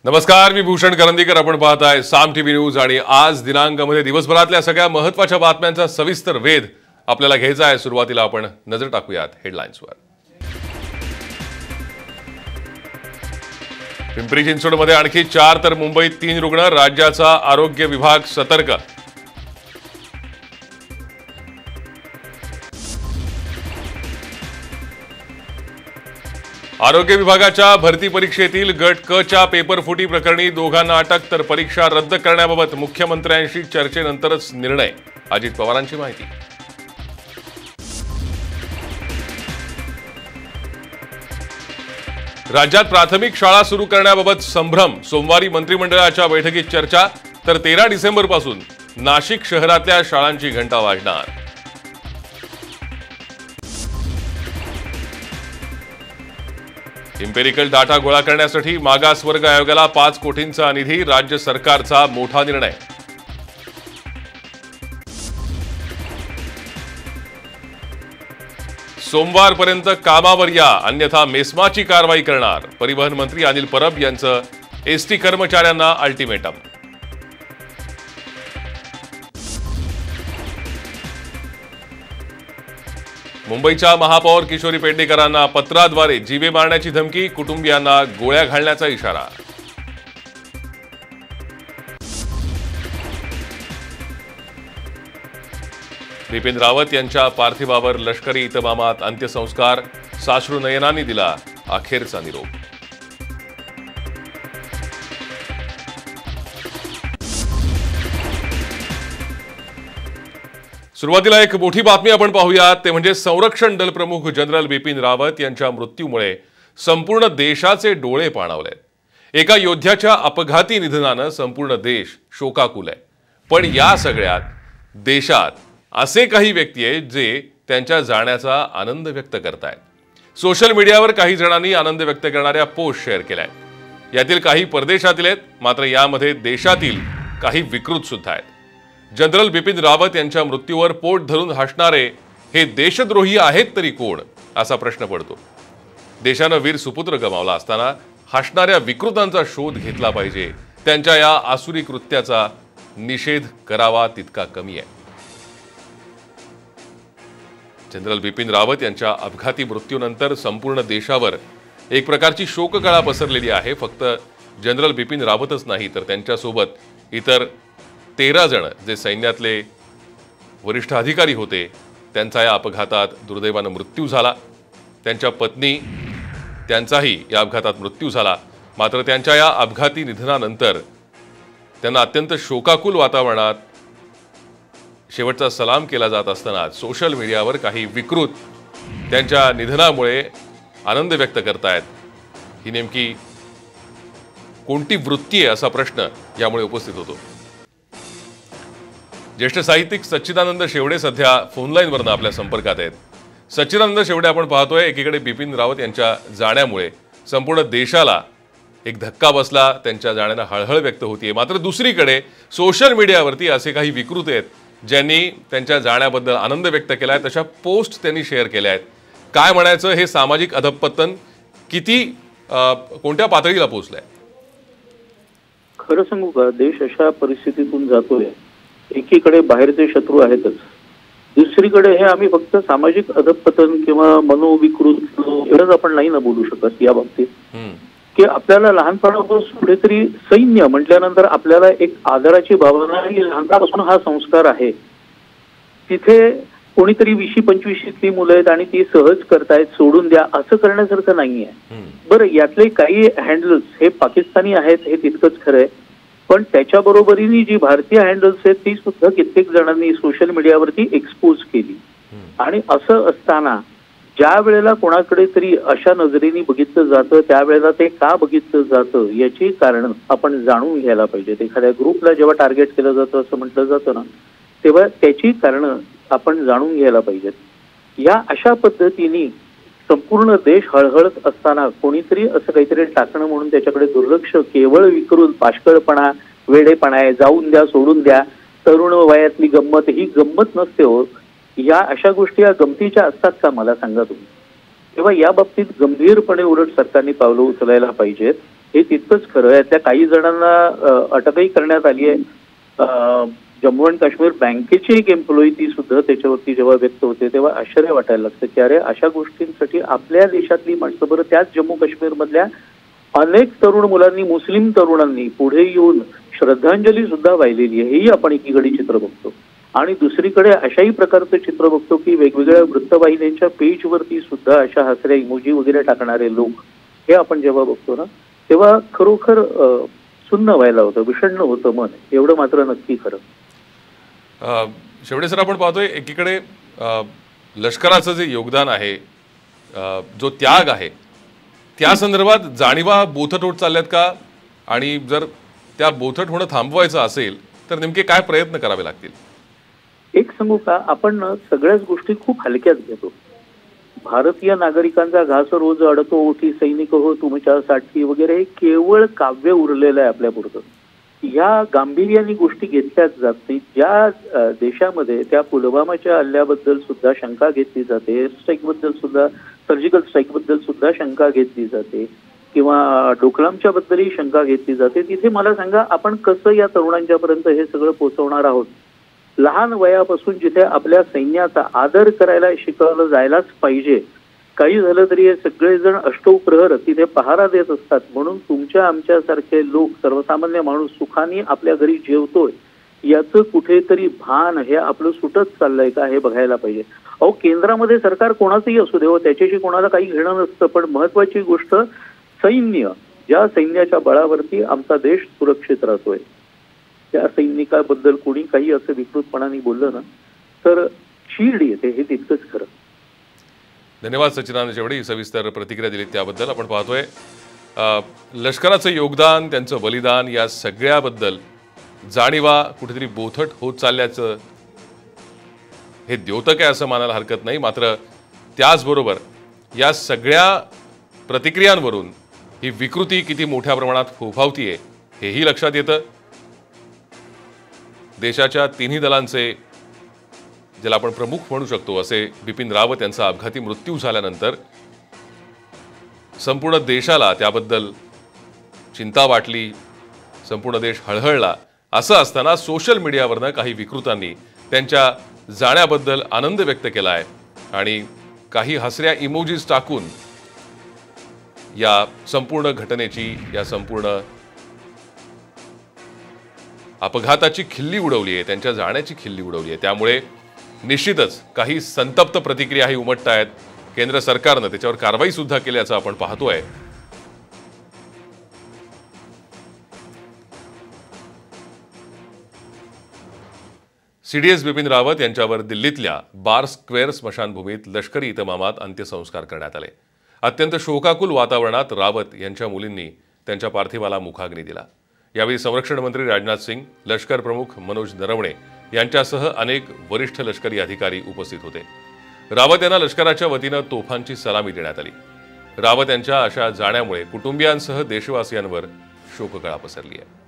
नमस्कार, मी भूषण करंदीकर. आपण पाहताय साम टीव्ही न्यूज आणि आज दिनांकामध्ये दिवसभरातल्या सगळ्या महत्त्वाच्या बातम्यांचा सविस्तर वेध आपल्याला घ्यायचा आहे. सुरुवातीला आपण नजर टाकूयात हेडलाईन्सवर. पिंपरी चिंचवडमध्ये आणखी 4 तर मुंबईत 3 रुग्ण. राज्याचा आरोग्य विभाग सतर्क. आरोग्य विभागाच्या भरती परीक्षेतील गट क च्या पेपर फुटी प्रकरणी दोघांना अटक, तर परीक्षा रद्द करण्याबाबत मुख्यमंत्र्यांशी चर्चेनंतरच निर्णय. अजित पवारांची माहिती. राज्यात प्राथमिक शाळा सुरू करण्याबाबत संभ्रम. सोमवारी मंत्रिमंडळाच्या बैठकीत चर्चा, तर 13 डिसेंबरपासून नाशिक शहरातल्या शाळांची घंटा वाजणार. इम्पेरिकल डाटा गोळा करण्यासाठी मागासवर्ग आयोगाला 5 कोटींचा निधी. राज्य सरकारचा मोठा निर्णय. सोमवारपर्यंत कामावर या, अन्यथा मेस्माची कारवाई करणार. परिवहन मंत्री अनिल परब यांचं एसटी कर्मचाऱ्यांना अल्टिमेटम. मुंबईच्या महापौर किशोरी पेडणेकरांना पत्राद्वारे जीवे मारण्याची धमकी. कुटुंबियांना गोळ्या घालण्याचा इशारा. बिपिन रावत यांच्या पार्थिवावर लष्करी इतमामात अंत्यसंस्कार. साश्रू नयनांनी दिला अखेरचा निरोप. सुरुवातीला एक मोठी बातमी आपण पाहूयात, ते म्हणजे संरक्षण दल प्रमुख जनरल बिपिन रावत यांच्या मृत्यूमुळे संपूर्ण देशाचे डोळे पाणावलेत. एका योद्ध्याच्या अपघाती निधनानं संपूर्ण देश शोकाकुल आहे. पण या सगळ्यात देशात असे काही व्यक्ती आहेत जे त्यांच्या जाण्याचा आनंद व्यक्त करतायत. सोशल मीडियावर काही जणांनी आनंद व्यक्त करणाऱ्या पोस्ट शेअर केल्या आहेत. यातील काही परदेशातील आहेत, मात्र यामध्ये देशातील काही विकृत सुद्धा आहेत. जनरल बिपिन रावत यांच्या मृत्यूवर पोट धरून हसणारे हे देशद्रोही आहेत तरी कोण, असा प्रश्न पडतो. देशानं वीर सुपुत्र गमावला असताना हसणाऱ्या विकृतांचा शोध घेतला पाहिजे. त्यांच्या या आसुरी कृत्याचा निषेध करावा तितका कमी आहे. जनरल बिपिन रावत यांच्या अपघाती मृत्यूनंतर संपूर्ण देशावर एक प्रकारची शोककळा पसरलेली आहे. फक्त जनरल बिपिन रावतच नाही, तर त्यांच्यासोबत इतर 13 जण जे सैन्यातले वरिष्ठ अधिकारी होते, त्यांचा या अपघातात दुर्दैवानं मृत्यू झाला. त्यांच्या पत्नी त्यांचाही या अपघातात मृत्यू झाला. मात्र त्यांच्या या अपघाती निधनानंतर त्यांना अत्यंत शोकाकुल वातावरणात शेवटचा सलाम केला जात असताना सोशल मीडियावर काही विकृत त्यांच्या निधनामुळे आनंद व्यक्त करतायत. ही नेमकी कोणती वृत्ती आहे, असा प्रश्न यामुळे उपस्थित होतो. ज्येष्ठ साहित्यिक सच्चिदानंद शेवडे सध्या फोनलाईनवरनं आपल्या संपर्कात आहेत. सच्चिदानंद शेवडे, आपण पाहतोय एकीकडे बिपिन रावत यांच्या जाण्यामुळे संपूर्ण देशाला एक धक्का बसला, त्यांच्या जाण्यानं हळहळ व्यक्त होतीये. मात्र दुसरीकडे सोशल मीडियावरती असे काही विकृत आहेत ज्यांनी त्यांच्या जाण्याबद्दल आनंद व्यक्त केलाय. तशा पोस्ट त्यांनी शेअर केल्या आहेत. काय म्हणायचं, हे सामाजिक अधःपतन किती कोणत्या पातळीला पोहोचलंय? खरं सांगू का, देश अशा परिस्थितीतून जातोय, एकीकडे बाहेरचे शत्रू आहेतच, दुसरीकडे हे आम्ही फक्त सामाजिक अधःपतन किंवा मनोविकृत एवढंच आपण नाही ना बोलू शकत या बाबतीत. की आपल्याला लहानपणापासून कुठेतरी सैन्य म्हटल्यानंतर आपल्याला एक आदराची भावना, लहानपणापासून हा संस्कार आहे. तिथे कोणीतरी 20-25ली मुलं आहेत आणि ती सहज करतायत, सोडून द्या असं करण्यासारखं नाहीये. बरं, यातले काही हँडल्स हे पाकिस्तानी आहेत, हे तितकंच खरं आहे. पण त्याच्या बरोबरीने जी भारतीय हँडल्स आहेत ती सुद्धा कित्येक जणांनी सोशल मीडियावरती एक्सपोज केली. आणि असं असताना ज्या वेळेला कोणाकडे तरी अशा नजरेने बघितलं जातं, त्यावेळेला ते का बघितलं जातं याची कारण आपण जाणून घ्यायला पाहिजेत. एखाद्या ग्रुपला जेव्हा टार्गेट केलं जातं असं म्हटलं जातं ना, तेव्हा त्याची कारणं आपण जाणून घ्यायला पाहिजेत. या अशा पद्धतीने संपूर्ण देश हळहळत असताना कोणीतरी असं काहीतरी टाकणं म्हणून त्याच्याकडे दुर्लक्ष, केवळ विकृत पाष्कळपणा, वेडेपणा आहे. जाऊन द्या, सोडून द्या, तरुण वयातली गंमत, ही गंमत नसते हो. या अशा गोष्टी या गमतीच्या असतात का, मला सांगा तुम्ही. तेव्हा या बाबतीत गंभीरपणे उलट सरकारने पावलं उचलायला पाहिजेत. हे तितकंच खरं आहे. त्या काही जणांना अटकही करण्यात आली आहे. जम्मू अँड काश्मीर बँकेची एक एम्प्लॉई ती सुद्धा त्याच्यावरती जेव्हा व्यक्त होते तेव्हा आश्चर्य वाटायला लागतं की अरे अशा गोष्टींसाठी आपल्या देशातली माणसं, बरं त्याच जम्मू काश्मीरमधल्या अनेक तरुण मुलांनी, मुस्लिम तरुणांनी पुढे येऊन श्रद्धांजली सुद्धा वाहिलेली आहे. हेही आपण एकीकडे चित्र बघतो आणि दुसरीकडे अशाही प्रकारचं चित्र बघतो की वेगवेगळ्या वृत्तवाहिन्यांच्या पेजवरती सुद्धा अशा हसऱ्या इमोजी वगैरे टाकणारे लोक, हे आपण जेव्हा बघतो ना तेव्हा खरोखर सुन्न व्हायला होतं, विषण्ण होतं मन. एवढं मात्र नक्की खरं. शेवटे सर, आपण पाहतोय एकीकडे लष्कराचं जे योगदान आहे, जो त्याग आहे, त्या संदर्भात जाणीवा बोथट होत चालल्यात का? आणि जर त्या बोथट होणं थांबवायचं असेल तर नेमके काय प्रयत्न करावे लागतील? एक सांगू का, आपण सगळ्याच गोष्टी खूप हलक्यात घेतो. भारतीय नागरिकांचा घास रोज अडतो ओठी, सैनिक हो तुमच्यासाठी वगैरे हे केवळ काव्य उरलेलं आहे आपल्यापुरतं. या गांभीर्याने गोष्टी घेतल्याच जात नाही. ज्या देशामध्ये त्या पुलवामाच्या हल्ल्याबद्दल सुद्धा शंका घेतली जाते, एअर स्ट्राईक बद्दल सुद्धा, सर्जिकल स्ट्राईक बद्दल सुद्धा शंका घेतली जाते किंवा डोकलामच्या बद्दलही शंका घेतली जाते, तिथे मला सांगा आपण कसं या तरुणांच्या पर्यंत हे सगळं पोहोचवणार आहोत? लहान वयापासून जिथे आपल्या सैन्याचा आदर करायला शिकवलं जायलाच पाहिजे. काही झालं तरी हे सगळेजण अष्टप्रहर तिथे पहारा देत असतात, म्हणून तुमच्या आमच्यासारखे लोक, सर्वसामान्य माणूस सुखाने आपल्या घरी जेवतोय याचं कुठेतरी भान हे आपलं सुटत चाललंय का हे बघायला पाहिजे. अहो, केंद्रामध्ये सरकार कोणाचंही असू दे, त्याच्याशी कोणाला काही घेणं नसतं, पण महत्वाची गोष्ट सैन्य, ज्या सैन्याच्या बळावरती आमचा देश सुरक्षित राहतोय, त्या सैनिकाबद्दल कोणी काही असं विकृतपणाने बोललं ना तर चीड येते. हे तितकंच खरं. धन्यवाद सच्चिदानंद शेवडे, सविस्तर प्रतिक्रिया दिली त्याबद्दल. आपण पाहतोय लष्कराचं योगदान, त्यांचं बलिदान, या सगळ्याबद्दल जाणीवा कुठेतरी बोथट होत चालल्याचं हे द्योतक आहे असं मानायला हरकत नाही. मात्र त्याचबरोबर या सगळ्या प्रतिक्रियांवरून ही विकृती किती मोठ्या प्रमाणात फोफावतीये हेही लक्षात येतं. देशाच्या तिन्ही दलांचे, ज्याला आपण प्रमुख म्हणू शकतो असे बिपिन रावत यांचा अपघाती मृत्यू झाल्यानंतर संपूर्ण देशाला त्याबद्दल चिंता वाटली, संपूर्ण देश हळहळला. असं असताना सोशल मीडियावरनं काही विकृतांनी त्यांच्या जाण्याबद्दल आनंद व्यक्त केला आहे आणि काही हसऱ्या इमोजीज टाकून या संपूर्ण घटनेची, या संपूर्ण अपघाताची खिल्ली उडवली आहे, त्यांच्या जाण्याची खिल्ली उडवली आहे. त्यामुळे निश्चितच काही संतप्त प्रतिक्रियाही उमटतायत. केंद्र सरकारनं त्याच्यावर कारवाई सुद्धा केल्याचं आपण पाहतोय. सीडीएस बिपिन रावत यांच्यावर दिल्लीतल्या बार स्क्वेअर स्मशानभूमीत लष्करी इतमामात अंत्यसंस्कार करण्यात आले. अत्यंत शोकाकुल वातावरणात रावत यांच्या मुलींनी त्यांच्या पार्थिवाला मुखाग्नी दिला. यावेळी संरक्षण मंत्री राजनाथ सिंग, लष्कर प्रमुख मनोज नरवणे यांच्यासह अनेक वरिष्ठ लष्करी अधिकारी उपस्थित होते. रावत यांना लष्कराच्या वतीनं तोफांची सलामी देण्यात आली. रावत यांच्या अशा जाण्यामुळे कुटुंबियांसह देशवासियांवर शोककळा पसरली आहे.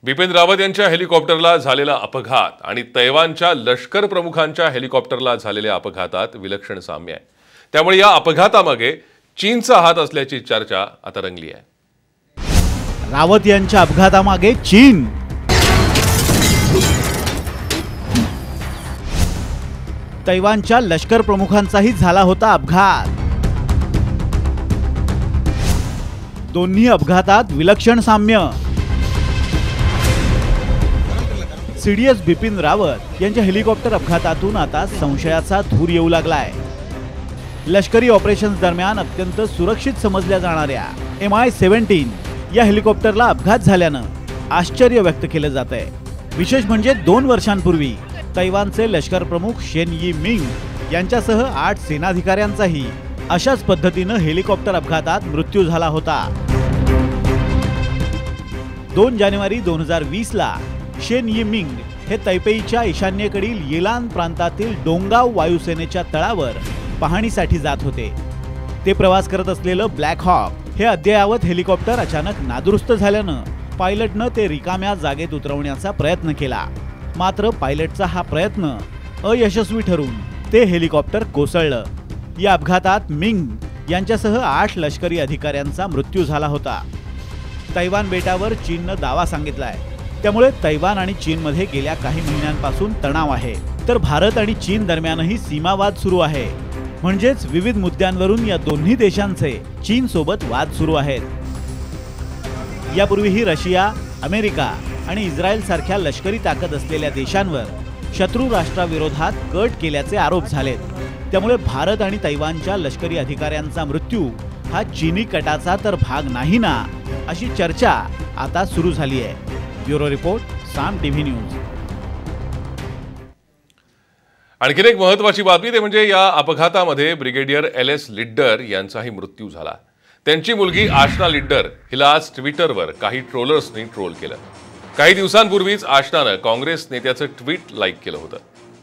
बिपिन रावत यांच्या हेलिकॉप्टरला झालेला अपघात आणि तैवानच्या लष्कर प्रमुखांच्या हेलिकॉप्टरला झालेल्या अपघातात विलक्षण साम्य आहे. त्यामुळे या अपघातामागे चीनचा हात असल्याची चर्चा आता रंगली आहे. रावत यांच्या अपघातामागे चीन. तैवानच्या लष्कर प्रमुखांचाही झाला होता अपघात. दोन्ही अपघातात विलक्षण साम्य. सीडीएस बिपिन रावत यांच्या हेलिकॉप्टर अपघातातून आता संशयाचा धूर येऊ लागलाय. लष्करी ऑपरेशन्स दरम्यान अत्यंत सुरक्षित समजल्या जाणाऱ्या MI-17 या हेलिकॉप्टरला अपघात झाल्यानं आश्चर्य व्यक्त केलं जात आहे. विशेष म्हणजे 2 वर्षांपूर्वी तैवानचे लष्कर प्रमुख शेन यी मिंग यांच्यासह 8 सेनाधिकाऱ्यांचाही अशाच पद्धतीनं हेलिकॉप्टर अपघातात मृत्यू झाला होता. 2 जानेवारी 2020 ला शेन यी मिंग हे तैपेईच्या ईशान्येकडील येलान प्रांतातील डोंगाव वायुसेनेच्या तळावर पाहणीसाठी जात होते. ते प्रवास करत असलेलं ब्लॅक हॉक हे अद्ययावत हेलिकॉप्टर अचानक नादुरुस्त झाल्यानं पायलटनं ते रिकाम्या जागेत उतरवण्याचा प्रयत्न केला. मात्र पायलटचा हा प्रयत्न अयशस्वी ठरून ते हेलिकॉप्टर कोसळलं. या अपघातात मिंग यांच्यासह 8 लष्करी अधिकाऱ्यांचा मृत्यू झाला होता. तैवान बेटावर चीननं दावा सांगितलाय. त्यामुळे तैवान आणि चीनमध्ये गेल्या काही महिन्यांपासून तणाव आहे. तर भारत आणि चीन दरम्यानही सीमावाद सुरू आहे. म्हणजेच विविध मुद्द्यांवरून या दोन्ही देशांचे चीन सोबत वाद सुरू आहेत. यापूर्वीही रशिया, अमेरिका आणि इस्रायल सारख्या लष्करी ताकद असलेल्या देशांवर शत्रू राष्ट्राविरोधात कट केल्याचे आरोप झालेत. त्यामुळे भारत आणि तैवानच्या लष्करी अधिकाऱ्यांचा मृत्यू हा चीनी कटाचा तर भाग नाही ना, अशी चर्चा आता सुरू झाली आहे. ब्युरो रिपोर्ट, साम टीव्ही न्यूज. आणखीन एक महत्त्वाची बातमी ते म्हणजे या अपघातामध्ये ब्रिगेडियर LS लिड्डर यांचाही मृत्यू झाला. त्यांची मुलगी आशना लिड्डर हिला आज ट्विटरवर काही ट्रोलर्सनी ट्रोल केलं. काही दिवसांपूर्वीच आशनानं काँग्रेस नेत्याचं ट्विट लाईक केलं होतं.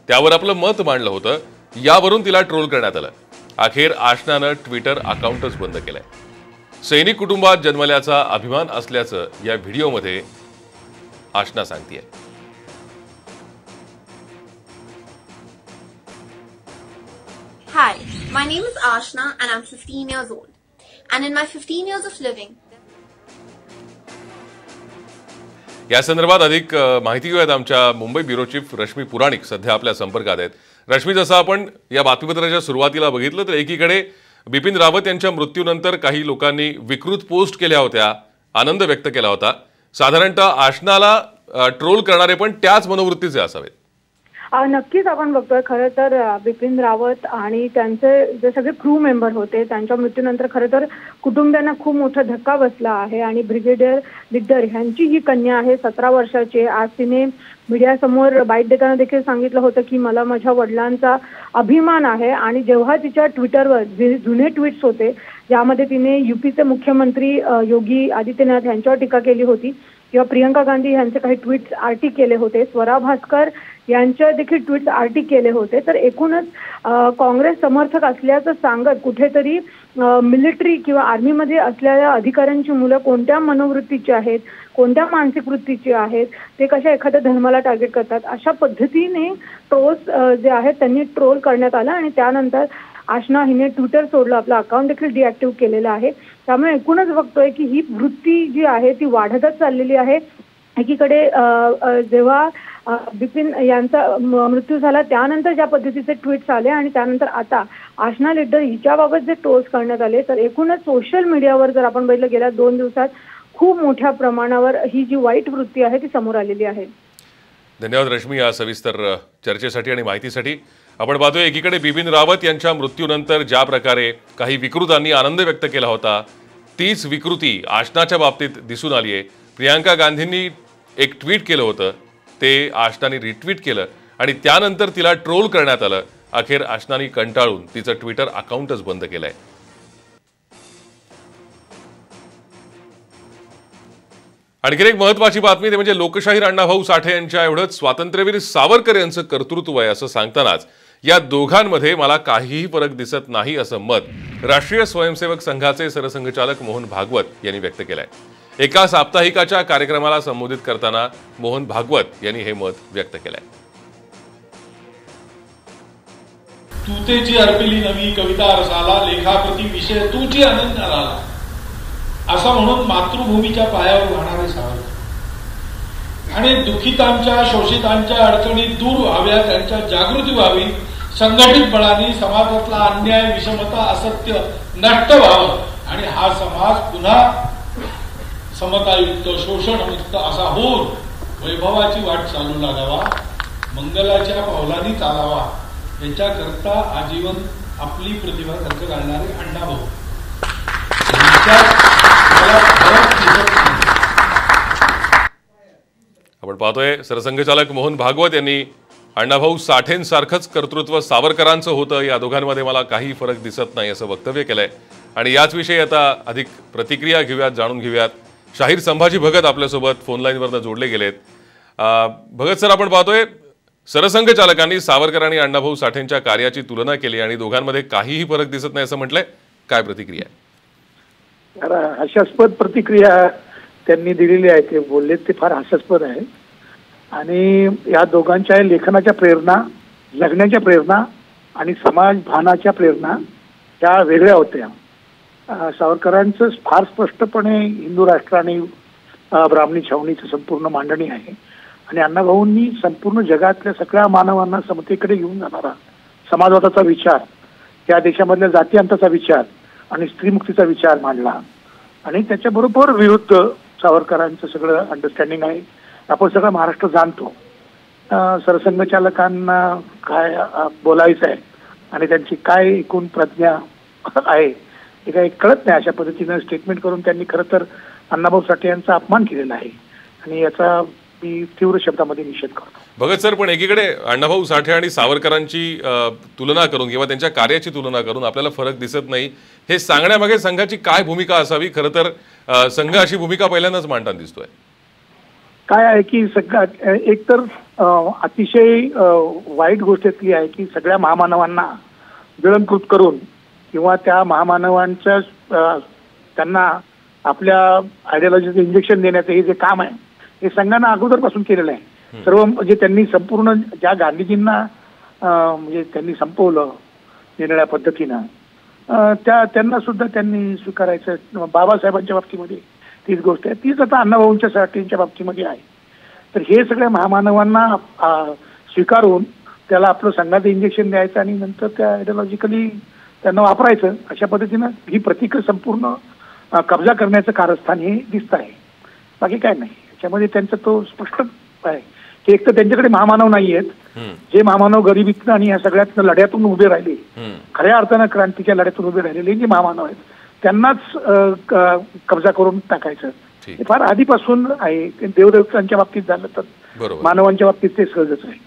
त्यावर आपलं मत मांडलं होतं. यावरून तिला ट्रोल करण्यात आलं. अखेर आशनानं ट्विटर अकाउंटच बंद केलंय. सैनिक कुटुंबात जन्मल्याचा अभिमान असल्याचं या व्हिडिओमध्ये आशना सांगतेय. Hi, my name is Ashna and I'm 15 years old. And in my 15 years of living, या संदर्भात अधिक माहिती घेऊयात. आमच्या मुंबई ब्युरो चीफ रश्मी पुराणिक सध्या आपल्या संपर्कात आहेत. रश्मी, जसं आपण या बातमीपत्राच्या सुरुवातीला बघितलं तर एकीकडे बिपिन रावत यांच्या मृत्यूनंतर काही लोकांनी विकृत पोस्ट केल्या होत्या, आनंद व्यक्त केला होता. साधारणतः आशनाला ट्रोल करणारे पण त्याच मनोवृत्तीचे असावेत. नक्कीच आपण बघतोय. खरं तर बिपिन रावत आणि त्यांचे जे सगळे क्रू मेंबर होते त्यांच्या मृत्यूनंतर खरं तर कुटुंबियांना खूप मोठा धक्का बसला आहे. आणि ब्रिगेडियर लिड्डर ह्यांची ही कन्या आहे, 17 वर्षाची. आज तिने मीडियासमोर बाईट देताना देखील सांगितलं होतं की मला माझ्या वडिलांचा अभिमान आहे. आणि जेव्हा तिच्या ट्विटरवर जे जुने ट्विट्स होते ज्यामध्ये तिने UPचे मुख्यमंत्री योगी आदित्यनाथ यांच्यावर टीका केली होती किंवा प्रियंका गांधी यांचे काही ट्विट्स आरटी केले होते, स्वरा भास्कर यांच्या देखील ट्विट्स आरटी केले होते, तर एकूणच काँग्रेस समर्थक असल्याचं सांगत कुठेतरी मिलिटरी किंवा आर्मीमध्ये असलेल्या अधिकाऱ्यांची मुलं कोणत्या मनोवृत्तीची आहेत, कोणत्या मानसिक वृत्तीची आहेत, ते कशा एखाद्या धर्माला टार्गेट करतात, अशा पद्धतीने ट्रोल्स जे आहेत त्यांनी ट्रोल करण्यात आलं. आणि त्यानंतर आशना हिने ट्विटर सोडलं, आपलं अकाउंट देखील डिॲक्टिव्ह केलेलं आहे. त्यामुळे एकूणच बघतोय की ही वृत्ती जी आहे ती वाढतच चाललेली आहे. एकीकडे जेव्हा बिपिन यांचा मृत्यू झाला त्यानंतर ज्या पद्धतीचे ट्विट्स आले आणि त्यानंतर आता आशना लिड्डर हिच्याबाबत जे ट्रोल्स करण्यात आले, तर एकूणच सोशल मीडियावर जर आपण बघितलं गेल्या 2 दिवसात खूप मोठ्या प्रमाणावर ही जी वाईट वृत्ती आहे ती समोर आलेली आहे. धन्यवाद रश्मी या सविस्तर चर्चेसाठी आणि माहितीसाठी. आपण पाहतोय एकीकडे बिपिन रावत यांच्या मृत्यूनंतर ज्या प्रकारे काही विकृतांनी आनंद व्यक्त केला होता तीच विकृती आशनाच्या बाबतीत दिसून आली आहे. प्रियंका गांधींनी एक ट्विट केलं होतं, ते आशनाने रिट्विट केलं आणि त्यानंतर तिला ट्रोल करण्यात आलं. अखेर आशनाने कंटाळून तिचं ट्विटर अकाउंटच बंद केलंय. आणखी एक महत्वाची बातमी ते म्हणजे लोकशाहीर अण्णाभाऊ साठे यांच्या एवढंच स्वातंत्र्यवीर सावरकर यांचं कर्तृत्व आहे असं सांगतानाच या दोघांमध्ये मला काहीही फरक दिसत नाही असं मत राष्ट्रीय स्वयंसेवक संघाचे सरसंघचालक मोहन भागवत यांनी व्यक्त केलंय. एका साप्ताहिकाच्या कार्यक्रमाला संबोधित करताना मोहन भागवत यांनी हे मत व्यक्त केलंय. तूतेची अर्पिली नवी कविता रसाला, लेखाप्रती विषय तूची आनंद आला, असं म्हणून मातृभूमीच्या पायावर वाहणारे सावरकर आणि दुःखितांच्या शोषितांच्या अडचणी दूर व्हाव्या, त्यांच्या जागृती व्हावी, संघटित बळाने समाजातला अन्याय, विषमता, असत्य नष्ट व्हावं आणि हा समाज पुन्हा समतायुक्त, शोषणमुक्त असा होऊन वैभवाची वाट चालू लागावा, मंगलाच्या पावलांनी चालावा, याच्याकरता आजीवन आपली प्रतिभा खर्च घालणारे अण्णाभाऊ. आपण पाहतोय सरसंघचालक मोहन भागवत यांनी अण्णाभाऊ साठेंसारखंच कर्तृत्व सावरकरांचं होतं, या दोघांमध्ये मला काही फरक दिसत नाही असं वक्तव्य केलंय. आणि याच विषयी आता अधिक प्रतिक्रिया घेऊयात, जाणून घेऊयात. शाहीर संभाजी भगत आपल्यासोबत फोन लाईनवरनं जोडले गेलेत. भगत सर, आपण पाहतोय सरसंघचालकांनी सावरकर आणि अण्णाभाऊ साठेंच्या कार्याची तुलना केली आणि दोघांमध्ये काहीही फरक दिसत नाही असं म्हटलंय. काय प्रतिक्रिया आहे? हास्यास्पद प्रतिक्रिया त्यांनी दिलेली आहे. ते बोलले ते फार हास्यास्पद आहे. आणि या दोघांच्या लेखनाच्या प्रेरणा, जगण्याच्या प्रेरणा आणि समाज भानाच्या प्रेरणा त्या वेगळ्या होत्या. सावरकरांचं फार स्पष्टपणे हिंदू राष्ट्र आणि ब्राह्मणी छावणीचं संपूर्ण मांडणी आहे. आणि अण्णाभाऊंनी संपूर्ण जगातल्या सगळ्या मानवांना समतेकडे घेऊन जाणारा समाजवादाचा विचार, त्या देशामधल्या जातीअंताचा विचार आणि स्त्रीमुक्तीचा विचार मांडला. आणि त्याच्याबरोबर विरुद्ध सावरकरांचं सगळं अंडरस्टँडिंग आहे. आपण सगळं महाराष्ट्र जाणतो. सरसंघचालकांना काय बोलायचं आहे आणि त्यांची काय एकूण प्रज्ञा आहे हे काही कळत नाही. अशा पद्धतीनं स्टेटमेंट करून त्यांनी खरं तर अण्णाभाऊ साठे यांचा अपमान केलेला आहे आणि याचा मी तीव्र शब्दामध्ये निषेध करतो. भगत सर, पण एकीकडे अण्णाभाऊ साठे आणि सावरकरांची तुलना करून किंवा त्यांच्या कार्याची तुलना करून आपल्याला फरक दिसत नाही, हे सांगण्यामागे संघाची काय भूमिका असावी? खरं तर संघ अशी भूमिका पहिल्यांदाच मांडताना दिसतोय. काय आहे की सगळ्या एकतर अतिशय वाईट गोष्टीतली आहे की सगळ्या महामानवांना गिळंकृत करून किंवा त्या महामानवांच्या त्यांना आपल्या आयडिओलॉजीचं इंजेक्शन देण्याचं हे जे काम आहे हे संघानं अगोदरपासून केलेलं आहे. सर्व म्हणजे त्यांनी संपूर्ण ज्या गांधीजींना म्हणजे त्यांनी संपवलं निरनिळ्या पद्धतीनं त्यांना सुद्धा त्यांनी स्वीकारायचं. बाबासाहेबांच्या बाबतीमध्ये तीच गोष्ट आहे. तीच आता अण्णाभाऊंच्या साठेंच्या बाबतीमध्ये आहे. तर हे सगळ्या महामानवांना स्वीकारून त्याला आपलं संघाचं इंजेक्शन द्यायचं आणि नंतर त्या आयडिओलॉजिकली त्यांना वापरायचं, अशा पद्धतीनं ही प्रतीक संपूर्ण कब्जा करण्याचं कारस्थान हे दिसत आहे. बाकी काय नाही. त्याच्यामध्ये त्यांचा तो स्पष्ट आहे की एक तर त्यांच्याकडे महामानव नाही आहेत. जे महामानव गरिबीतनं आणि या सगळ्यात लढ्यातून उभे राहिले, खऱ्या अर्थानं क्रांतीच्या लढ्यातून उभे राहिलेले जे महामानव आहेत त्यांनाच कब्जा करून टाकायचं हे फार आधीपासून आहे. देवदेवतांच्या बाबतीत झालं तर मानवांच्या बाबतीत ते सहजच आहे.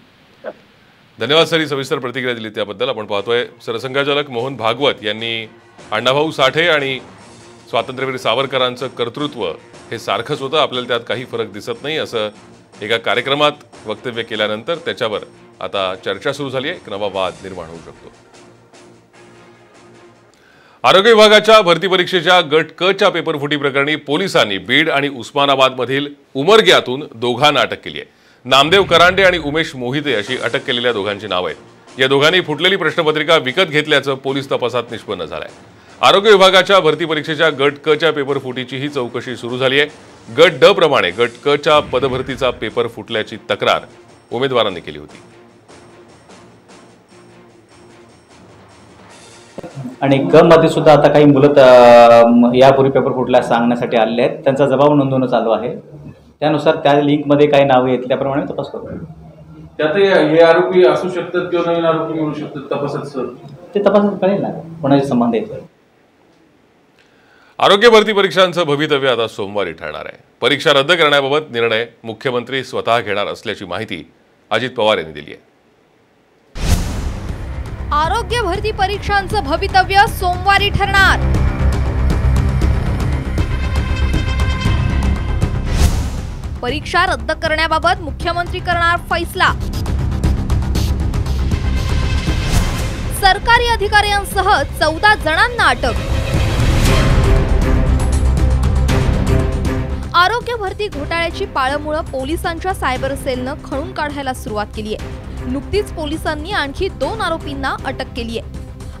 धन्यवाद सर, ही सविस्तर प्रतिक्रिया दिली त्याबद्दल. आपण पाहतोय सरसंघचालक मोहन भागवत यांनी अण्णाभाऊ साठे आणि स्वातंत्र्यवीर सावरकरांचं कर्तृत्व हे सारखंच होतं, आपल्याला त्यात काही फरक दिसत नाही असं एका कार्यक्रमात वक्तव्य केल्यानंतर त्याच्यावर आता चर्चा सुरू झाली आहे. एक नवा वाद निर्माण होऊ शकतो. आरोग्य विभागाच्या भरती परीक्षेच्या गट क च्या पेपरफुटी प्रकरणी पोलिसांनी बीड आणि उस्मानाबादमधील उमरग्यातून दोघांना अटक केली आहे. नामदेव करांडे आणि उमेश मोहिते अशी अटक केलेल्या दोघांची नावं आहेत. या दोघांनी फुटलेली प्रश्नपत्रिका विकत घेतल्याचं पोलीस तपासात निष्पन्न झालंय. आरोग्य विभागाच्या भरती परीक्षेच्या गट क च्या पेपरफुटीची ही चौकशी सुरू झाली आहे. गट ड प्रमाणे गट क च्या पदभरतीचा पेपर फुटल्याची तक्रार उमेदवारांनी केली होती. आणि क मध्ये सुद्धा आता काही मुलं यापूर्वी पेपर फुटला सांगण्यासाठी आलेले आहेत. त्यांचा जबाब नोंदवणं चालू आहे. त्यानुसार त्या लिंकमध्ये काही नावं येतील त्याप्रमाणे तपास करू. त्यात हे आरोपी असू शकतात किंवा नवीन आरोपी मिळू शकतात तपासात सर, ते तपासात कळेल ना कोणाचे संबंध आहेत. आरोग्य भरती परीक्षांचं भवितव्य आता सोमवारी ठरणार आहे. परीक्षा रद्द करण्याबाबत निर्णय मुख्यमंत्री स्वतः घेणार असल्याची माहिती अजित पवार यांनी दिली आहे. आरोग्य भरती परीक्षांचं भवितव्य सोमवारी ठरणार. परीक्षा रद्द करण्याबाबत मुख्यमंत्री करणार फैसला. सरकारी अधिकाऱ्यांसह 14 जणांना अटक. आरोग्य भरती घोटाळ्याची पाळंमुळं पोलिसांच्या सायबर सेलनं खणून काढायला सुरुवात केली आहे. नुकतीच पोलिसांनी आणखी 2 आरोपींना अटक केली आहे.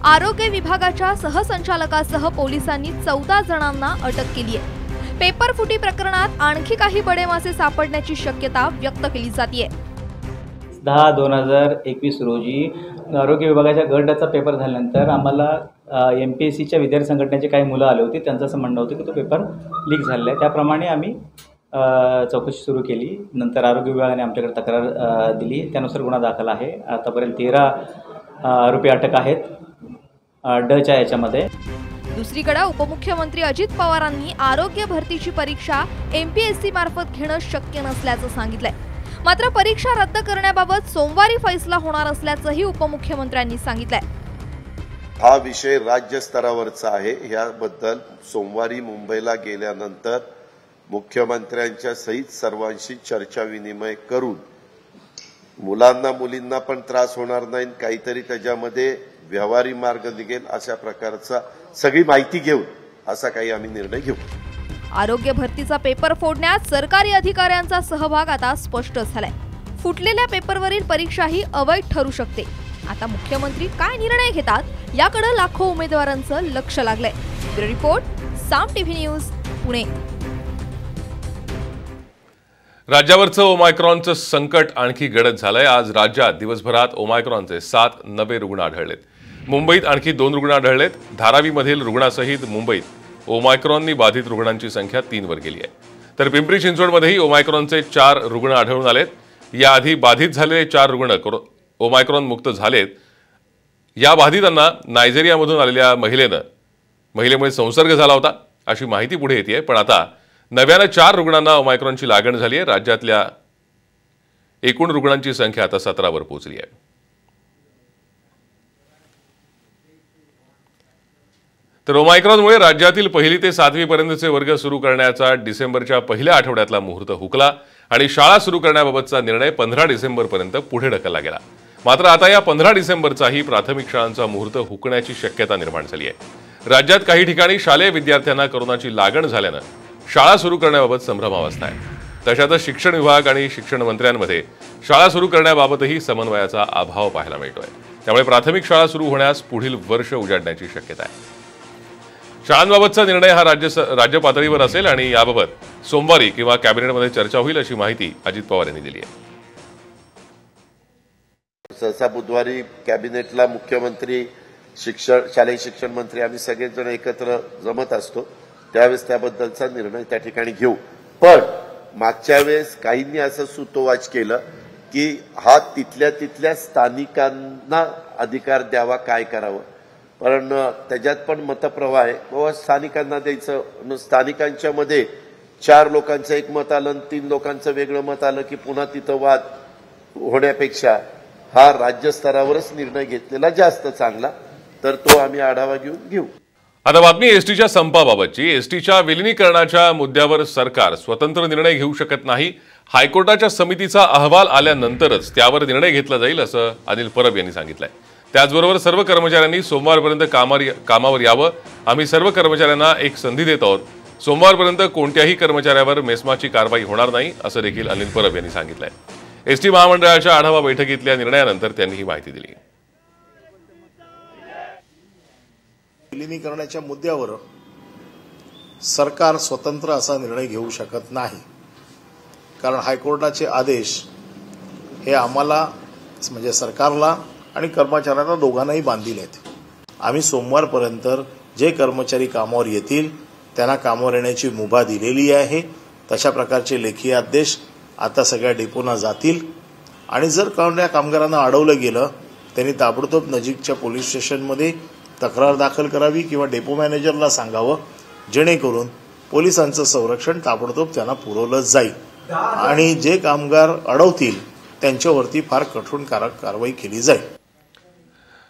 आरोग्य विभागाच्या सहसंचालकासह पोलिसांनी 14 जणांना अटक केली आहे. पेपरफुटी प्रकरणात आणखी काही बडे मासे सापडण्याची शक्यता व्यक्त केली जाते. 10/2021 रोजी आरोग्य विभागाच्या गटाचा पेपर झाल्यानंतर आम्हाला MPSCच्या विद्यार्थी संघटनेचे काही मुलं आले होते. त्यांचं असं म्हणणं होतं की तो पेपर लीक झालेला आहे. त्याप्रमाणे आम्ही चौकशी सुरू केली. नंतर आरोग्य विभागाने आमच्याकडे तक्रार दिली. त्यानुसार गुन्हा दाखल आहे. आतापर्यंत 13 आरोपी अटक आहेत डच्या याच्यामध्ये. दुसरीकडे उपमुख्यमंत्री अजित पवारांनी आरोग्य भरतीची परीक्षा MPSC मार्फत घेणं शक्य नसल्याचं सांगितलंय. मात्र परीक्षा रद्द करण्याबाबत सोमवारी फैसला होणार असल्याचंही उपमुख्यमंत्र्यांनी सांगितलंय. हा विषय राज्य स्तरावरचा आहे. याबद्दल सोमवारी मुंबईला गेल्यानंतर मुख्यमंत्र्यांच्या सहित सर्वांशी चर्चा विनिमय करून मुलांना मुलींना पण त्रास होणार नाही, काहीतरी त्याच्यामध्ये व्यवहारी मार्ग निघेल अशा प्रकारचा सगळी माहिती घेऊन असा काही आम्ही निर्णय घेऊ. आरोग्य भरतीचा पेपर फोडण्यात सरकारी अधिकाऱ्यांचा सहभाग आता स्पष्ट झालाय. फुटलेल्या पेपरवरील परीक्षाही अवैध ठरू शकते. आता मुख्यमंत्री काय निर्णय घेतात याकडे लाखो उमेदवारांचं लक्ष लागलंय. ब्युरो रिपोर्ट, साम टीव्ही न्यूज, पुणे. राज्यावरचं ओमायक्रॉनचं संकट आणखी गडद झालंय. आज राज्यात दिवसभरात ओमायक्रॉनचे 7 नवे रुग्ण आढळलेत. मुंबईत आणखी 2 रुग्ण आढळलेत. धारावीमधील रुग्णासहित मुंबईत ओमायक्रॉननी बाधित रुग्णांची संख्या 3 वर गेली आहे. तर पिंपरी चिंचवडमध्येही ओमायक्रॉनचे 4 रुग्ण आढळून आलेत. याआधी बाधित झालेले 4 रुग्ण ओमायक्रॉन मुक्त झालेत. या बाधितांना नायजेरियामधून आलेल्या महिलेमुळे संसर्ग झाला होता अशी माहिती पुढे येते. पण आता नव्यानं 4 रुग्णांना ओमायक्रॉनची लागण झाली आहे. राज्यातल्या एकूण रुग्णांची संख्या आता 17 वर पोहोचली आहे. तर ओमायक्रॉनमुळे राज्यातील 1ली ते 7वी पर्यंतचे वर्ग सुरू करण्याचा डिसेंबरच्या पहिल्या आठवड्यातला मुहूर्त हुकला आणि शाळा सुरू करण्याबाबतचा निर्णय 15 डिसेंबरपर्यंत पुढे ढकलला गेला. मात्र आता या 15 डिसेंबरचाही प्राथमिक शाळांचा मुहूर्त हुकण्याची शक्यता निर्माण झाली आहे. राज्यात काही ठिकाणी शालेय विद्यार्थ्यांना कोरोनाची लागण झाल्यानं शाळा सुरू करण्याबाबत संभ्रमावस्था आहे. तशातच शिक्षण विभाग आणि शिक्षण मंत्र्यांमध्ये शाळा सुरू करण्याबाबतही समन्वयाचा अभाव पाहायला मिळतोय. त्यामुळे प्राथमिक शाळा सुरू होण्यास पुढील वर्ष उजाडण्याची शक्यता आहे. शाळांबाबतचा निर्णय हा राज्य पातळीवर असेल आणि याबाबत सोमवारी किंवा कॅबिनेटमध्ये चर्चा होईल अशी माहिती अजित पवार यांनी दिली आहे. सहसा बुधवारी कॅबिनेटला मुख्यमंत्री, शालेय शिक्षण मंत्री आम्ही सगळेजण एकत्र जमत असतो. त्यावेळेस त्याबद्दलचा निर्णय त्या ठिकाणी घेऊ. पण मागच्या वेळेस काहींनी असं सुतोवाच केलं की हा तिथल्या स्थानिकांना अधिकार द्यावा, काय करावं. पण त्याच्यात पण मतप्रवाह आहे. बाबा स्थानिकांना द्यायचं. स्थानिकांच्या मध्ये 4 लोकांचं एक मत आलं, 3 लोकांचं वेगळं मत आलं की पुन्हा तिथं वाद होण्यापेक्षा हा राज्य स्तरावरच निर्णय घेतलेला जास्त चांगला. तर तो आम्ही आढावा घेऊ. आता बातमी एसटीच्या संपाबाबतची. एसटीच्या विलिनीकरणाच्या मुद्द्यावर सरकार स्वतंत्र निर्णय घेऊ शकत नाही. हायकोर्टाच्या समितीचा अहवाल आल्यानंतरच त्यावर निर्णय घेतला जाईल असं अनिल परब यांनी सांगितलंय. त्याचबरोबर सर्व कर्मचाऱ्यांनी सोमवारपर्यंत कामावर यावं. आम्ही सर्व कर्मचाऱ्यांना एक संधी देत आहोत. सोमवारपर्यंत कोणत्याही कर्मचाऱ्यावर मेस्माची कारवाई होणार नाही असं देखील अनिल परब यांनी सांगितलंय. एसटी महामंडळाच्या आढावा बैठकीतल्या निर्णयानंतर त्यांनी ही माहिती दिली. विलिनीकरणाच्या मुद्द्यावर सरकार स्वतंत्र असा निर्णय घेऊ शकत नाही. कारण हायकोर्टाचे आदेश हे आम्हाला म्हणजे सरकारला आणि कर्मचाऱ्यांना दोघांनाही बांधील आहेत. आम्ही सोमवारपर्यंत जे कर्मचारी कामावर येतील त्यांना कामावर येण्याची मुभा दिलेली आहे. तशा प्रकारचे लेखी आदेश आता सगळ्या डेपोना जातील आणि जर कोणत्या कामगारांना अडवलं गेलं त्यांनी ताबडतोब नजीकच्या पोलीस स्टेशनमध्ये तक्रार दाखल करावी किंवा डेपो मॅनेजरला सांगावं, जेणेकरून पोलिसांचं संरक्षण ताबडतोब त्यांना पुरवलं जाईल आणि जे कामगार अडवतील त्यांच्यावरती फार कठोर कारवाई केली जाईल.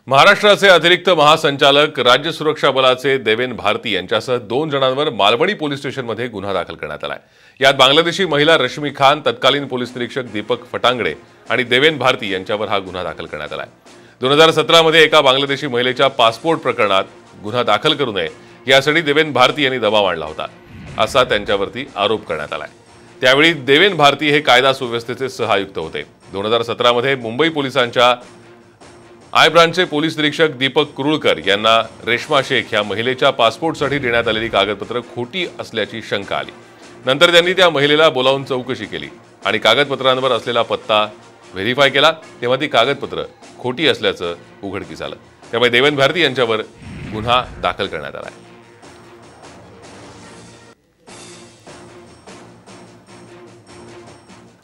महाराष्ट्राचे अतिरिक्त महासंचालक राज्य सुरक्षा बलाचे देवेन भारती यांच्यासह 2 जणांवर मालवणी पोलीस स्टेशनमध्ये गुन्हा दाखल करण्यात आलाय. यात बांगलादेशी महिला रश्मी खान, तत्कालीन पोलीस निरीक्षक दीपक फटांगडे आणि देवेन भारती यांच्यावर हा गुन्हा दाखल करण्यात आलाय. 2017 मध्ये एका बांगलादेशी महिलेच्या पासपोर्ट प्रकरणात गुन्हा दाखल करू नये यासाठी देवेन भारती यांनी दबाव आणला होता असा त्यांच्यावरती आरोप करण्यात आलाय. त्यावेळी देवेन भारती हे कायदा सुव्यवस्थेचे सहआयुक्त होते. 2017 मध्ये मुंबई पोलिसांच्या आय ब्रांचचे पोलीस निरीक्षक दीपक कुरुळकर यांना रेश्मा शेख या महिलेच्या पासपोर्टसाठी देण्यात आलेली कागदपत्र खोटी असल्याची शंका आली. नंतर त्यांनी त्या महिलेला बोलावून चौकशी केली आणि कागदपत्रांवर असलेला पत्ता व्हेरीफाय केला. तेव्हा ती कागदपत्र खोटी असल्याचं उघडकीस आलं. त्यामुळे देवेन भारती यांच्यावर गुन्हा दाखल करण्यात आला.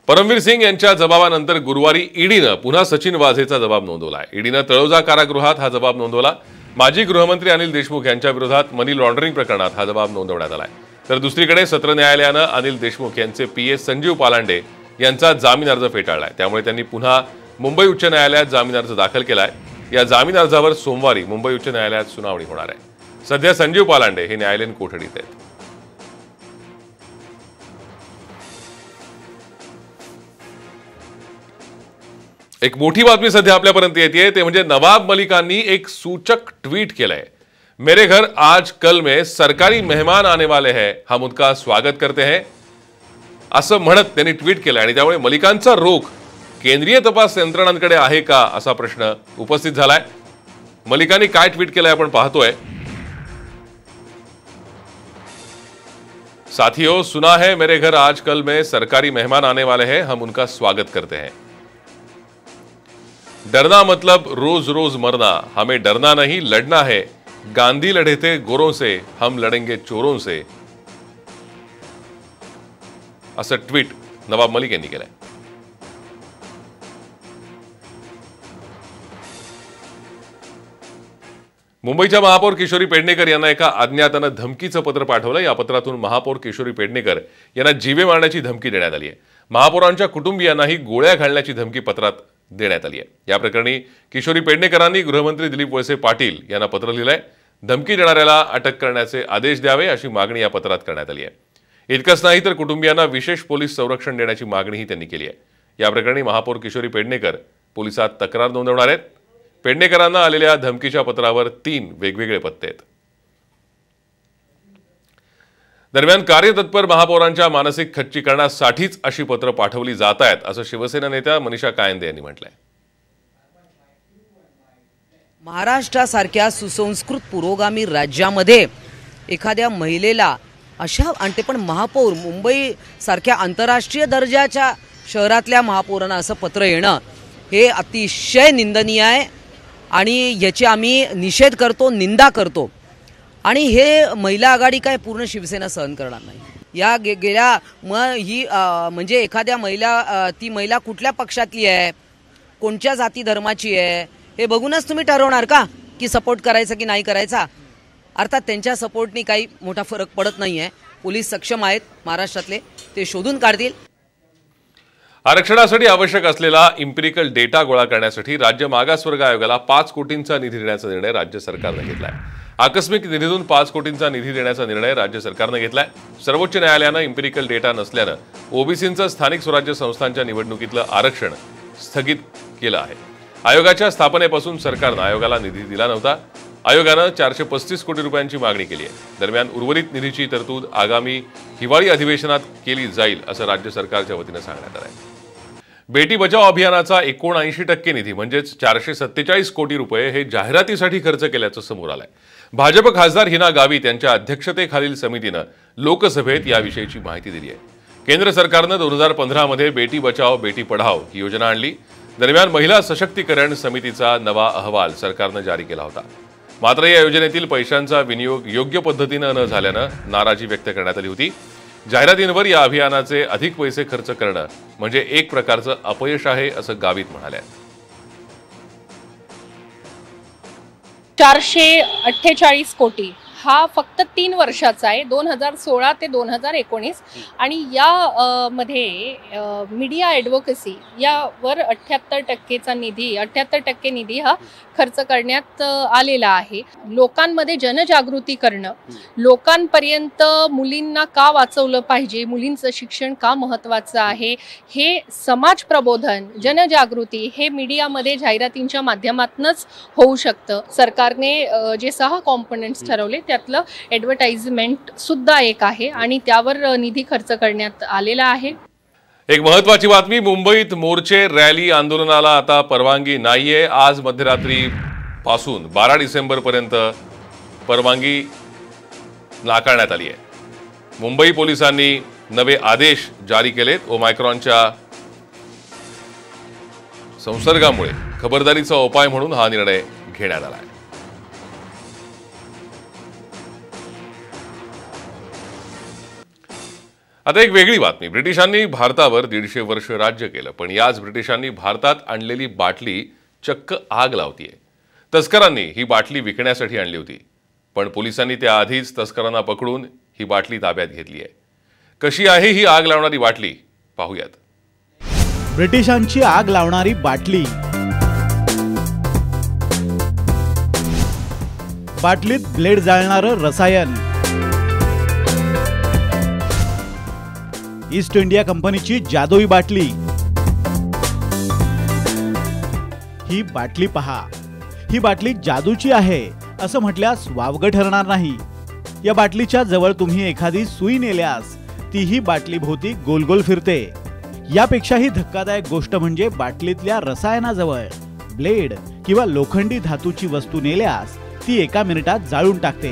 परमवीर सिंग यांच्या जबाबानंतर गुरुवारी ईडीनं पुन्हा सचिन वाझेचा जबाब नोंदवला आहे. ईडीनं तळोजा कारागृहात हा जबाब नोंदवला. माजी गृहमंत्री अनिल देशमुख यांच्या विरोधात मनी लॉन्ड्रिंग प्रकरणात हा जबाब नोंदवण्यात आलाय. तर दुसरीकडे सत्र न्यायालयानं अनिल देशमुख यांचे पीए संजीव पालांडे यांचा जामीन अर्ज फेटाळलाय. त्यामुळे त्यांनी पुन्हा मुंबई उच्च न्यायालयात जामीन अर्ज दाखल केलाय. या जामीन अर्जावर सोमवारी मुंबई उच्च न्यायालयात सुनावणी होणार आहे. सध्या संजीव पालांडे हे न्यायालयीन कोठडीत आहेत. एक मोठी बातमी सध्या आपल्यापर्यंत येते ते म्हणजे नवाब मलिकांनी एक सूचक ट्वीट केलंय। मेरे घर आज कल में सरकारी मेहमान आने वाले हैं, हम उनका स्वागत करते हैं असं म्हणत त्यांनी ट्विट केलं आणि त्यामुळे मलिकांचा रोख केंद्रीय तपास यंत्रणांकडे आहे का असा प्रश्न उपस्थित झालाय। मलिकांनी काय ट्विट केलंय आपण पाहतोय। साथियों, सुना है मेरे घर आज कल में सरकारी मेहमान आने वाले हैं, हम उनका स्वागत करते हैं। डरना मतलब रोज रोज मरना, हमें डरना नहीं लड़ना है, गांधी लड़े थे गोरों से, हम लड़ेंगे चोरों से असं ट्वीट नवाब मलिक यांनी केलंय। मुंबईच्या महापौर किशोरी पेडणेकर यांना एका अज्ञातानं धमकीचं पत्र पाठवलं। या पत्रातून महापौर किशोरी पेडणेकर यांना जीवे मारण्याची धमकी देण्यात आली आहे। महापौरांच्या कुटुंबियांनाही गोळ्या घालण्याची धमकी पत्रात देण्यात आली आहे। या प्रकरणी किशोरी पेडणेकरांनी गृहमंत्री दिलीप वळसे पाटील यांना पत्र लिहिलंय। धमकी देणाऱ्याला अटक करण्याचे आदेश द्यावे अशी मागणी या पत्रात करण्यात आली आहे। इतकंच नाही तर कुटुंबियांना विशेष पोलीस संरक्षण देण्याची मागणीही त्यांनी केली आहे। या प्रकरणी महापौर किशोरी पेडणेकर पोलिसात तक्रार नोंदवणार आहेत। पेडणेकरांना आलेल्या धमकीच्या पत्रावर 3 वेगवेगळे पत्ते आहेत। दरम्यान कार्यतत्पर महापौरांच्या मानसिक खच्चीकरणासाठीच अशी पत्र पाठवली जात आहेत असं शिवसेना नेत्या मनीषा कायंदे यांनी म्हटलंय। महाराष्ट्रासारख्या सुसंस्कृत पुरोगामी राज्यामध्ये एखाद्या महिलेला अशा आणि पण महापौर मुंबई सारख्या आंतरराष्ट्रीय दर्जाच्या शहरातल्या महापौरांना असं पत्र येणं हे अतिशय निंदनीय आहे आणि याची आम्ही निषेध करतो, निंदा करतो आणि हे महिला आघाडी काय पूर्ण शिवसेना सहन करणार नाही। या गेल्या ही म्हणजे एखाद्या महिला ती महिला कुठल्या पक्षातली आहे, कोणत्या जाती धर्माची आहे हे बघूनच तुम्ही ठरवणार का की सपोर्ट करायचा की नाही करायचा। अर्थात त्यांच्या सपोर्टनी काही मोठा फरक पडत नाहीये। पोलीस सक्षम आहेत महाराष्ट्रातले, ते शोधून काढतील। आरक्षणासाठी आवश्यक असलेला इम्पिरिकल डेटा गोळा करण्यासाठी राज्य मागासवर्ग आयोगाला 5 कोटींचा निधी देण्याचा निर्णय राज्य सरकारने घेतलाय। आकस्मिक निधीतून 5 कोटींचा निधी देण्याचा निर्णय राज्य सरकारने घेतलाय। सर्वोच्च न्यायालयानं इम्पिरिकल डेटा नसल्यानं ओबीसींचं स्थानिक स्वराज्य संस्थांच्या निवडणुकीतलं आरक्षण स्थगित केलं आहे। आयोगाच्या स्थापनेपासून सरकारनं आयोगाला निधी दिला नव्हता। आयोगानं 435 कोटी रुपयांची मागणी केली आहे। दरम्यान उर्वरित निधीची तरतूद आगामी हिवाळी अधिवेशनात केली जाईल असं राज्य सरकारच्या वतीनं सांगण्यात आलं आहे। बेटी बचाव अभियानाचा 79% निधी म्हणजेच 447 कोटी रुपये हे जाहिरातीसाठी खर्च केल्याचं समोर आलंय। भाजप खासदार हिना गावित यांच्या अध्यक्षतेखालील समितीनं लोकसभेत याविषयीची माहिती दिली आहे। केंद्र सरकारनं 2015 मध्ये बेटी बचाव बेटी पढाओ ही योजना आणली। दरम्यान महिला सशक्तीकरण समितीचा नवा अहवाल सरकारनं जारी केला होता। मात्र या योजनेतील पैशांचा विनियोग योग्य पद्धतीनं न झाल्यानं नाराजी व्यक्त करण्यात आली होती। जाहिरातींवर या अभियानाचे अधिक पैसे खर्च करणं म्हणजे एक प्रकारचं अपयश आहे असं गावित म्हणाले। 448 कोटी हा फक्त 3 वर्षाचा आहे, 2016 ते 2019 आणि या मध्ये मीडिया ॲडव्होकसी यावर 78% निधी हा खर्च करण्यात आलेला आहे। लोकांमध्ये जनजागृती करणं, लोकांपर्यंत मुलींना का वाचवलं पाहिजे, मुलींचं शिक्षण का महत्त्वाचं आहे हे समाज प्रबोधन, जनजागृती हे मीडियामध्ये जाहिरातींच्या माध्यमातूनच होऊ शकतं। सरकारने जे 6 कॉम्पोनंट्स ठरवले त्यातलं ॲडव्हर्टाइजमेंट सुद्धा एक आहे आणि त्यावर निधी खर्च करण्यात आलेला आहे। एक महत्वाची बातमी, मुंबईत मोर्चे रॅली आंदोलनाला आता परवानगी नाहीये। आज मध्यरात्री पासून 12 डिसेंबर पर्यंत परवानगी नाकारण्यात आली आहे। मुंबई पोलिसांनी नवे आदेश जारी केलेत। ओमायक्रॉनच्या संसर्गामुळे खबरदारीचा उपाय म्हणून हा निर्णय घेण्यात आला आहे। आता एक वेगळी बातमी, ब्रिटिशांनी भारतावर 150 वर्ष राज्य केलं, पण याच ब्रिटिशांनी भारतात आणलेली बाटली चक्क आग लावतीये। तस्करांनी ही बाटली विकण्यासाठी आणली होती, पण पोलिसांनी त्याआधीच तस्करांना पकडून ही बाटली ताब्यात घेतली आहे। कशी आहे ही आग लावणारी बाटली पाहूयात। ब्रिटिशांची आग लावणारी बाटली। बाटलीत ब्लेड जाळणारं रसायन। ईस्ट इंडिया कंपनीची जादुई बाटली। ही बाटली पहा. ही बाटली जादूची आहे असं म्हटल्यास वावगं ठरणार नाही. या बाटलीच्या जवळ तुम्ही एखादी सुई नेल्यास तीही बाटली भोवती गोल गोल फिरते. यापेक्षाही धक्कादायक गोष्ट म्हणजे बाटलीतल्या रसायनाजवळ ब्लेड किंवा लोखंडी धातूची वस्तू नेल्यास ती एका मिनिटात जाळून टाकते.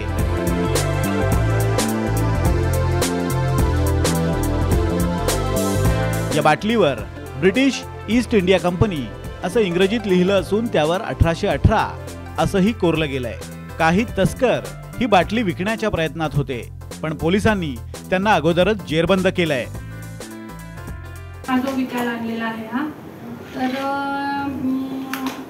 या बाटलीवर ब्रिटिश ईस्ट इंडिया कंपनी असं इंग्रजीत लिहिलं असून त्यावर 1818 असंही कोरलं गेलंय. काही तस्कर ही बाटली विकण्याच्या प्रयत्नात होते, पण पोलिसांनी त्यांना अगोदरच जेरबंद केलंय. हा जो विकायला लागलेला आहे हा, तर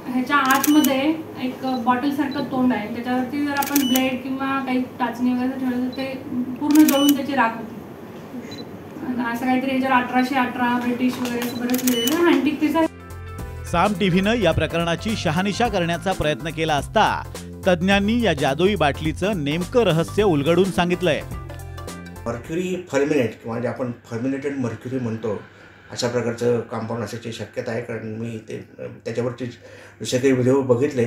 ह्याच्या आतमध्ये एक बॉटल सारखं तोंड आहे. त्याच्यावरती जर आपण ब्लेड किंवा काही टाचणी वगैरे ठेवलं तर ते पूर्ण जळून त्याची राख होती. असं काहीतरी याच्यावर 1818 ब्रिटिश वगैरे बरंच लिहिलेलं अँटिक पीस आहे. साम टीव्हीनं या प्रकरणाची शहानिशा करण्याचा प्रयत्न केला असता तज्ज्ञांनी या जादुई बाटलीचं नेमकं रहस्य उलगडून सांगितलंय. मर्क्युरी फर्मिनेट किंवा जे आपण फर्मिनेटेड मर्क्युरी म्हणतो अशा प्रकारचं कंपाऊंड असण्याची शक्यता आहे. कारण मी ते त्याच्यावरचे जसे काही व्हिडिओ बघितले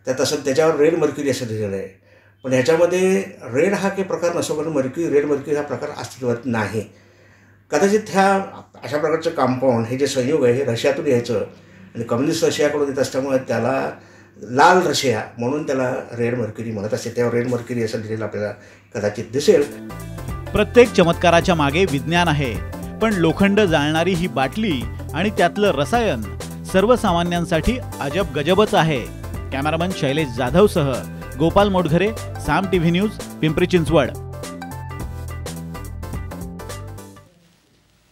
त्यात असं त्याच्यावर रेड मर्क्युरी असं दिलेलं आहे. पण ह्याच्यामध्ये रेड हा काही प्रकार नसो, पण रेड मर्क्युरी हा प्रकार अस्तित्वात नाही. कदाचित ह्या अशा प्रकारचं कंपाऊंड हे जे संयोग आहे हे रशियातून यायचं आणि कम्युनिस्ट रशियाकडून येत असल्यामुळे त्याला लाल रशिया म्हणून त्याला रेड मर्क्युरी म्हणत असते. त्यावर रेड मर्क्युरी असं दिलेलं आपल्याला कदाचित दिसेल. प्रत्येक चमत्काराच्या मागे विज्ञान आहे, पण लोखंड जाळणारी ही बाटली आणि त्यातलं रसायन सर्वसामान्यांसाठी अजब गजबच आहे. कॅमेरामन शैलेश जाधवसह गोपाल मोटघरे, साम टीव्ही न्यूज, पिंपरी चिंचवड.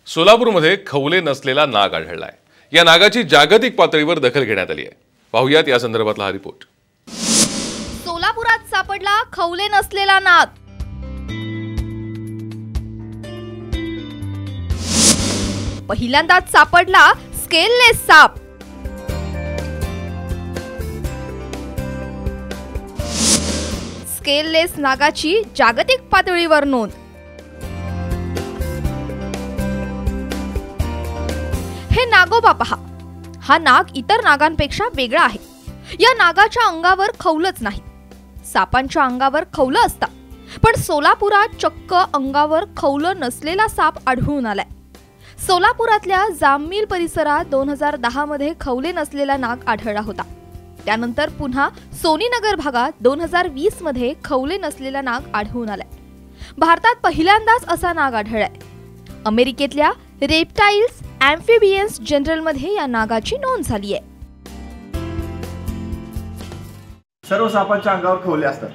सोलापूरमध्ये खवले नसलेला नाग आढळलाय. या नागाची जागतिक पातळीवर दखल घेण्यात आली आहे. पाहुयात या संदर्भातला हा रिपोर्ट. सोलापुरात सापडला खवले नसलेला नाग. पहिल्यांदाच सापडला स्केललेस साप. स्केललेस नागाची जागतिक पातळीवर नोंद. हे नागोबा पहा. हा नाग इतर नागांपेक्षा वेगळा आहे. या नागाच्या अंगावर खवलंच नाही. सापांच्या अंगावर खवलं असतं, पण सोलापुरात चक्क अंगावर खवलं नसलेला साप आढळून आलाय. सोलापुरातल्या जाममिल परिसरात 2010 मध्ये खवले नसलेला नाग आढळला होता. त्यानंतर पुन्हा सोनीनगर भागात 2020 मध्ये खवले नसलेला नाग आढळून आलाय. भारतात पहिल्यांदाच असा नाग आढळलाय. अमेरिकेतल्या रेप्टाइल्स ॲम्फिबियन्स जनरलमध्ये या नागाची नोंद झाली आहे. सर्व सापांच्या अंगावर खवले असतात,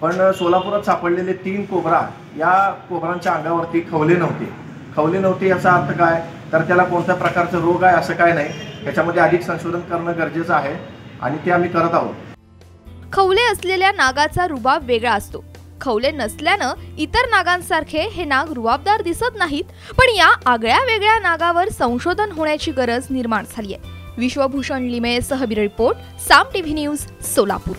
पण सोलापुरात सापडलेले 3 कोबरा या कोबरांच्या अंगावरती खवले नव्हते. याचा अर्थ काय, तर त्याला कोणत्या प्रकारचा रोग आहे असं काय नाही. याच्यामध्ये अधिक संशोधन करणं गरजेचं आहे आणि ते आम्ही करत आहोत. खवले असलेल्या नागाचा रुबाब वेगळा असतो. खवले नसल्यानं इतर नागांसारखे हे नाग रुबाबदार दिसत नाहीत, पण या आगळ्या वेगळ्या नागावर संशोधन होण्याची गरज निर्माण झाली आहे. विश्वभूषण लिमयेसह ब्युरो रिपोर्ट, साम टीव्ही न्यूज, सोलापूर.